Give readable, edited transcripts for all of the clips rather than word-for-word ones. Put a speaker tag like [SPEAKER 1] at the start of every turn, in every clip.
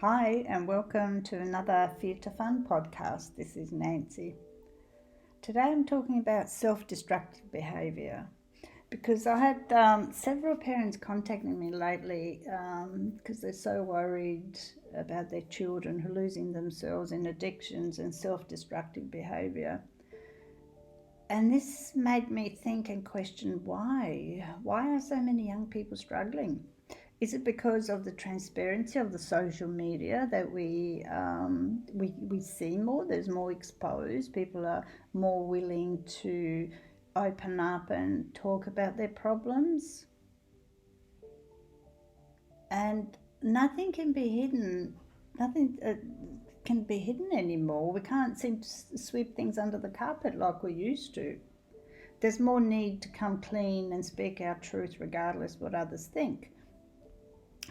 [SPEAKER 1] Hi, and welcome to another Fear to Fun podcast. This is Nancy. Today I'm talking about self-destructive behaviour because I had several parents contacting me lately because they're so worried about their children who are losing themselves in addictions and self-destructive behaviour. And this made me think and question why. Why are so many young people struggling? Is it because of the transparency of the social media that we see more? There's more exposed. People are more willing to open up and talk about their problems, and nothing can be hidden. Nothing can be hidden anymore. We can't seem to sweep things under the carpet like we used to. There's more need to come clean and speak our truth regardless what others think.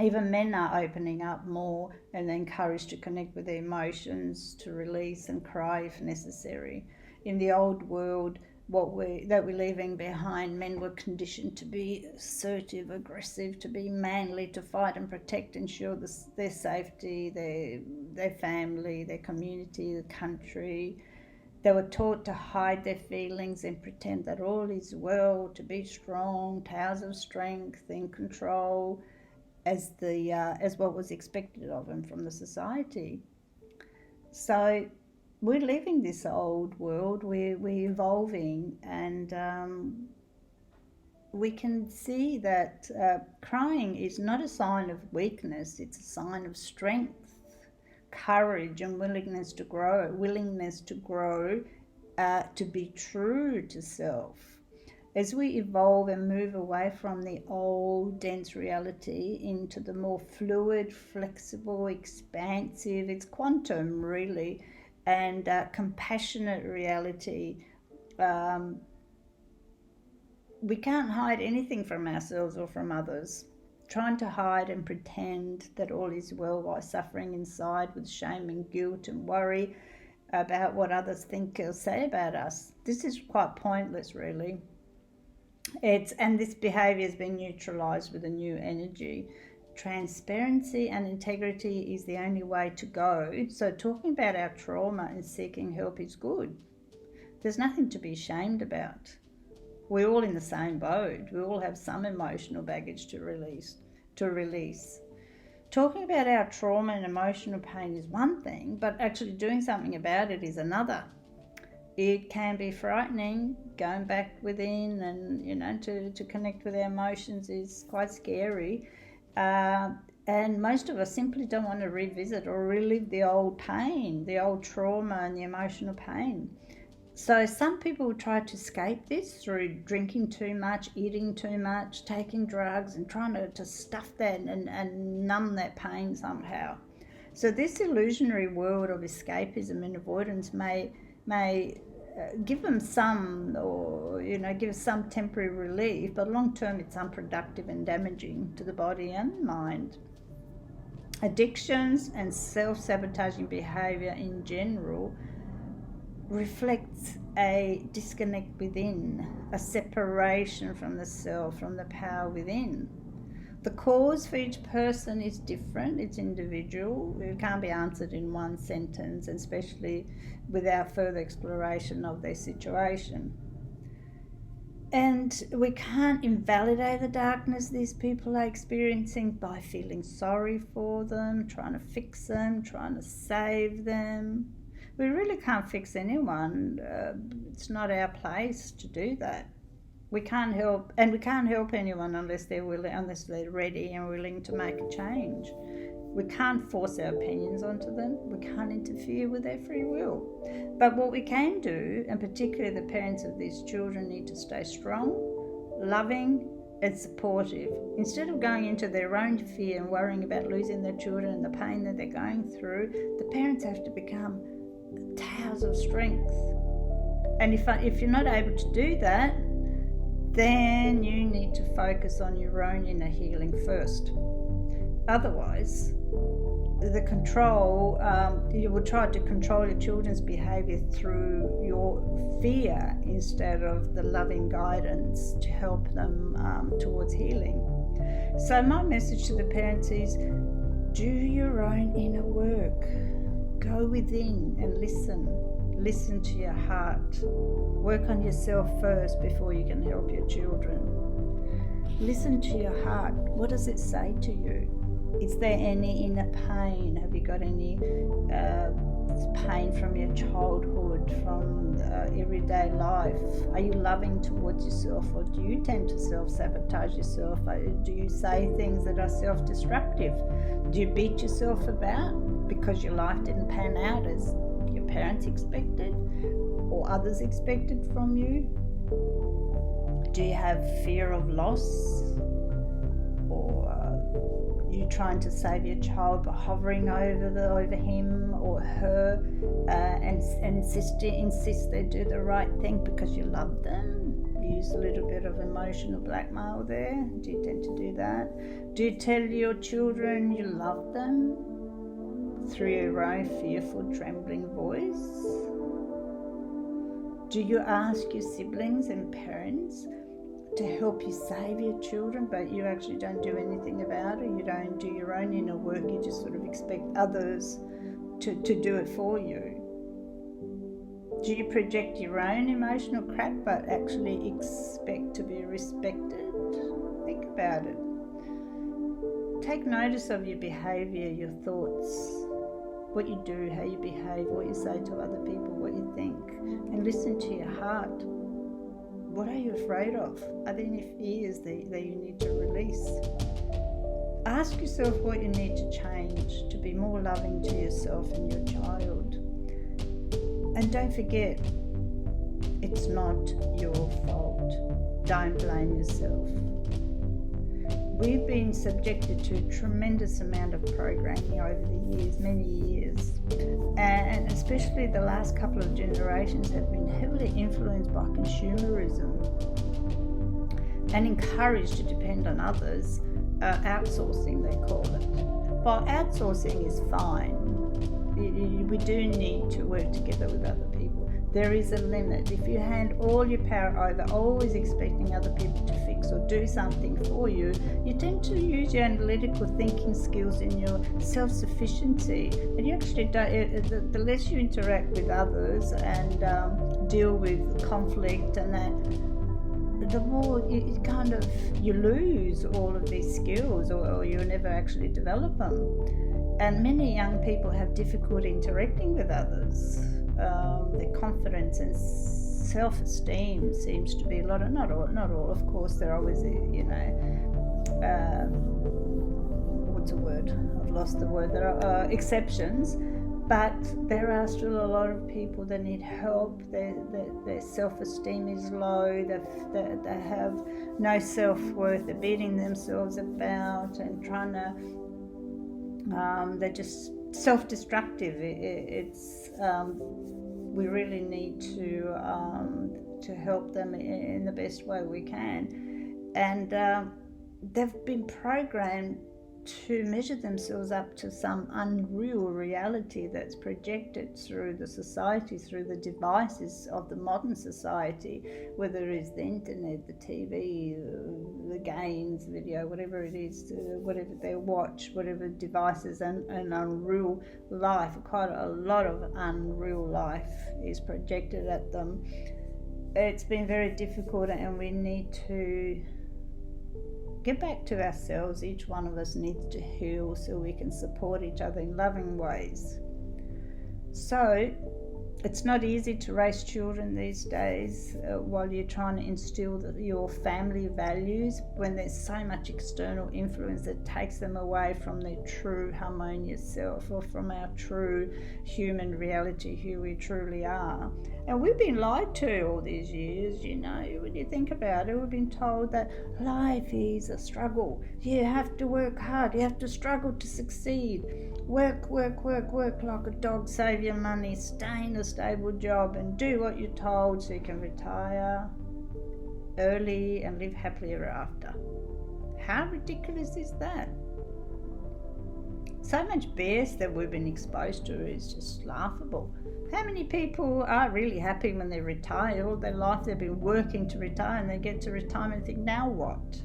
[SPEAKER 1] Even men are opening up more and encouraged to connect with their emotions, to release and cry if necessary. In the old world that we're leaving behind, men were conditioned to be assertive, aggressive, to be manly, to fight and protect, ensure their safety, their family, their community, the country. They were taught to hide their feelings and pretend that all is well, to be strong, towers of strength, in control, as what was expected of them from the society. So we're leaving this old world, we're evolving, and we can see that crying is not a sign of weakness, it's a sign of strength, courage and willingness to grow, to be true to self. As we evolve and move away from the old, dense reality into the more fluid, flexible, expansive, it's quantum really, and compassionate reality, we can't hide anything from ourselves or from others. Trying to hide and pretend that all is well while suffering inside with shame and guilt and worry about what others think or say about us. This is quite pointless, really. And this behaviour has been neutralised with a new energy. Transparency and integrity is the only way to go. So talking about our trauma and seeking help is good. There's nothing to be ashamed about. We're all in the same boat. We all have some emotional baggage to release. Talking about our trauma and emotional pain is one thing, but actually doing something about it is another. It can be frightening. Going back within and to connect with our emotions is quite scary, and most of us simply don't want to revisit or relive the old pain, the old trauma and the emotional pain. So some people try to escape this through drinking too much, eating too much, taking drugs, and trying to stuff that and numb that pain somehow. So this illusionary world of escapism and avoidance may give them give some temporary relief, but long term it's unproductive and damaging to the body and mind. Addictions and self-sabotaging behaviour in general reflects a disconnect within, a separation from the self, from the power within. The cause for each person is different, it's individual. It can't be answered in one sentence, especially without further exploration of their situation. And we can't invalidate the darkness these people are experiencing by feeling sorry for them, trying to fix them, trying to save them. We really can't fix anyone. It's not our place to do that. We can't help anyone unless they're ready and willing to make a change. We can't force our opinions onto them. We can't interfere with their free will. But what we can do, and particularly the parents of these children, need to stay strong, loving and supportive. Instead of going into their own fear and worrying about losing their children and the pain that they're going through, the parents have to become towers of strength. And if you're not able to do that, then you need to focus on your own inner healing first. Otherwise, the control, you will try to control your children's behaviour through your fear instead of the loving guidance to help them towards healing. So my message to the parents is, Do your own inner work. Go within and listen. Listen to your heart. Work on yourself first before you can help your children. Listen to your heart. What does it say to you? Is there any inner pain? Have you got any pain from your childhood, from everyday life? Are you loving towards yourself, or do you tend to self-sabotage yourself? Do you say things that are self-destructive? Do you beat yourself about because your life didn't pan out as your parents expected or others expected from you? Do you have fear of loss, or you trying to save your child by hovering over him or her and insist they do the right thing because you love them? You use a little bit of emotional blackmail there. Do you tend to do that? Do you tell your children you love them through your own fearful, trembling voice? Do you ask your siblings and parents to help you save your children, but you actually don't do anything about it? You don't do your own inner work, you just sort of expect others to do it for you. Do you project your own emotional crap but actually expect to be respected? Think about it. Take notice of your behaviour, your thoughts, what you do, how you behave, what you say to other people, what you think, and listen to your heart. What are you afraid of? Are there any fears that you need to release? Ask yourself what you need to change to be more loving to yourself and your child. And don't forget, it's not your fault. Don't blame yourself. We've been subjected to a tremendous amount of programming over the years, many years, and especially the last couple of generations have been heavily influenced by consumerism and encouraged to depend on others, outsourcing they call it. While outsourcing is fine, we do need to work together with other people. There is a limit. If you hand all your power over, always expecting other people to fix or do something for you, you tend to use your analytical thinking skills and your self-sufficiency. And you actually don't, the less you interact with others and deal with conflict and that, the more you lose all of these skills, or you never actually develop them. And many young people have difficulty interacting with others. Their confidence and self-esteem seems to be not all, of course, there are always, what's the word? I've lost the word. There are exceptions, but there are still a lot of people that need help. Their self-esteem is low, they have no self-worth, they're beating themselves about and trying to, they're just self-destructive. We really need to help them in the best way we can, and they've been programmed to measure themselves up to some unreal reality that's projected through the society, through the devices of the modern society, whether it's the internet, the TV, the games, video, whatever it is, whatever they watch, whatever devices, and unreal life. Quite a lot of unreal life is projected at them. It's been very difficult, and we need to get back to ourselves. Each one of us needs to heal so we can support each other in loving ways. So it's not easy to raise children these days while you're trying to instill your family values, when there's so much external influence that takes them away from their true harmonious self, or from our true human reality, who we truly are. And we've been lied to all these years, when you think about it. We've been told that life is a struggle. You have to work hard. You have to struggle to succeed. Work like a dog, save your money, stay in a stable job and do what you're told so you can retire early and live happily ever after. How ridiculous is that? So much BS that we've been exposed to is just laughable. How many people are really happy when they retire? All their life they've been working to retire, and they get to retirement and think, now what?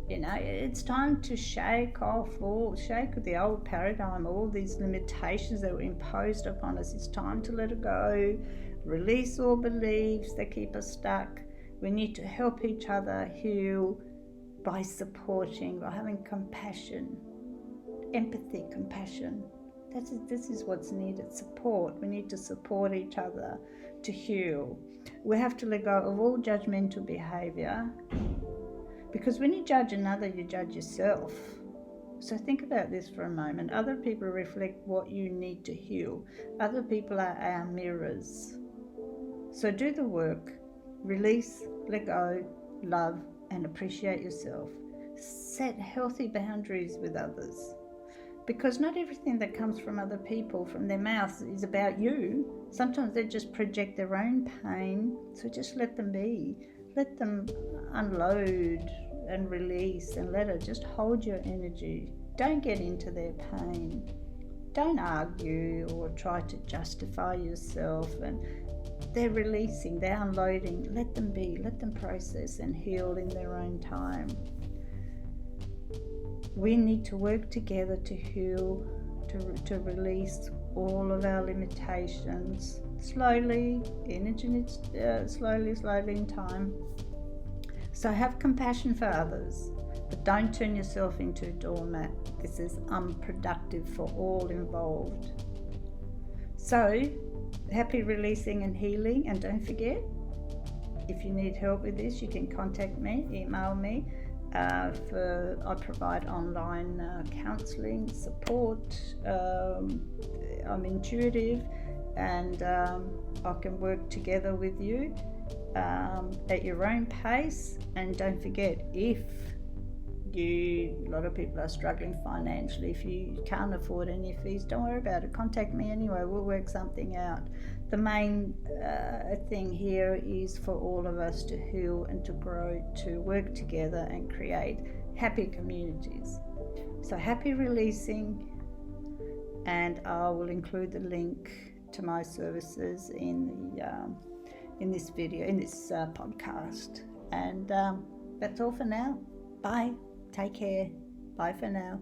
[SPEAKER 1] You know, it's time to shake the old paradigm, all these limitations that were imposed upon us. It's time to let it go, release all beliefs that keep us stuck. We need to help each other heal by supporting, by having compassion, empathy, compassion. This is what's needed, support. We need to support each other to heal. We have to let go of all judgmental behaviour, because when you judge another, you judge yourself. So think about this for a moment. Other people reflect what you need to heal. Other people are our mirrors. So do the work. Release, let go, love, and appreciate yourself. Set healthy boundaries with others. Because not everything that comes from other people, from their mouths, is about you. Sometimes they just project their own pain. So just let them be. Let them unload and release, and let it just hold your energy. Don't get into their pain. Don't argue or try to justify yourself. And they're releasing, they're unloading. Let them be, let them process and heal in their own time. We need to work together to heal, to release all of our limitations slowly, slowly in time. So have compassion for others, but don't turn yourself into a doormat. This is unproductive for all involved. So happy releasing and healing, and don't forget, if you need help with this, you can contact me, email me. I provide online counselling support. I'm intuitive, and I can work together with you at your own pace. And don't forget, if a lot of people are struggling financially, if you can't afford any fees, don't worry about it. Contact me anyway. We'll work something out. The main thing here is for all of us to heal and to grow, to work together and create happy communities. So happy releasing, and I will include the link to my services in this video, in this podcast. And that's all for now. Bye. Take care. Bye for now.